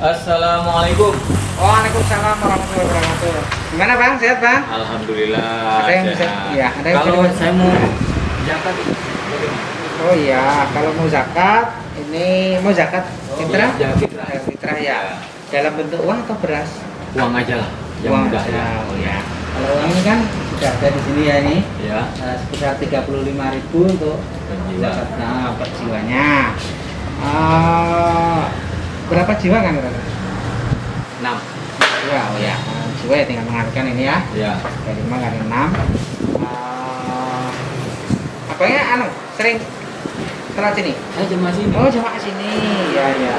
Assalamualaikum. Waalaikumsalam warahmatullahi wabarakatuh. Gimana Bang? Sehat Bang? Alhamdulillah. Ada yang bisa? sehat. Iya, ada yang Kalau bisa- saya mau zakat bagaimana? Oh iya, kalau mau zakat, ini mau zakat fitrah? Iya, zakat fitrah. Fitrah ya. Dalam bentuk uang atau beras? Uang aja lah. Yang Uang mudah aja. ya. Oh ya. Kalau uang ini kan sudah ada di sini ya ini. Ya. Sekitar 35.000 untuk Per jiwa. zakat per jiwanya. Berapa jiwa kan? 6. Jiwa, oh ya. Jiwa ya tinggal mengalihkan ini ya. Ya. Dari 5 kali 6. Apanya sering sholat sini? Saya jemaah sini. Oh, jamaah sini. Ya, ya.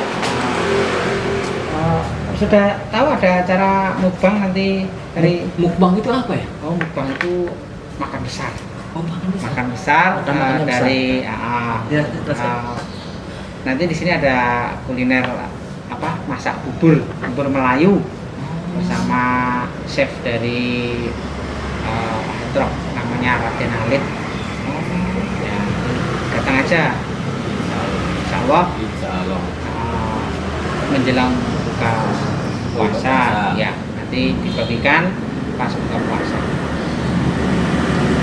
Sudah tahu ada acara mukbang nanti dari Mukbang itu apa ya? oh mukbang itu makan besar. Oh, makan besar. Makan besar Makannya besar. dari Ya, teruskan. nanti di sini ada kuliner masak bubur Melayu bersama chef dari Hedrok namanya Raden Halid. Ya, datang aja. Insya Allah Insya Allah. menjelang buka puasa puasa. ya nanti dibagikan pas buka puasa.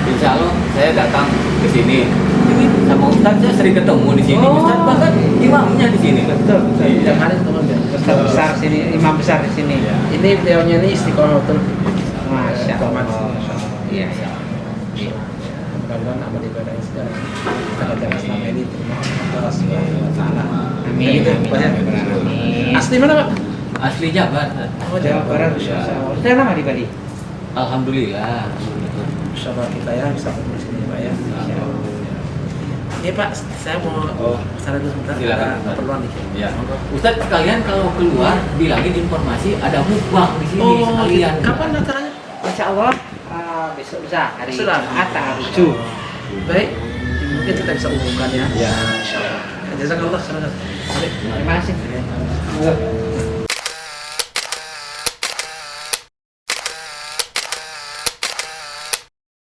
Insya Allah saya datang ke sini. Ini sama Ustaz saya sering ketemu di sini. Oh. Ustaz bahkan imamnya di sini. Betul. Iya. Tiap hari ketemu kan? Ustaz besar sini, imam besar di sini. Iya. Ini beliaunya ini istiqomatul Masya Tomat. Allah. Iya. Mudah-mudahan amal ibadah ini segala kita kerjakan selama ini terima Allah Subhanahu wa taala. Amin. Gitu, Amin. banyak. Amin. Asli mana, Pak? Asli Jabar. Oh, Jawa Barat. Iya. Sudah lama di Bali? Alhamdulillah. Insyaallah kita ya bisa ketemu di sini, Pak ya. Ini Pak, saya mau kesana dulu sebentar. Silakan. Ada keperluan nih. Ya. Ustaz kalian kalau keluar bilangin informasi ada mukbang di sini sekalian. Kapan acaranya? Insya Allah besok bisa hari Sudah. Jumat tanggal 7. Baik, mungkin kita bisa umumkan ya. Ya. Insyaallah. Jazakallah khairan. Baik. Terima kasih.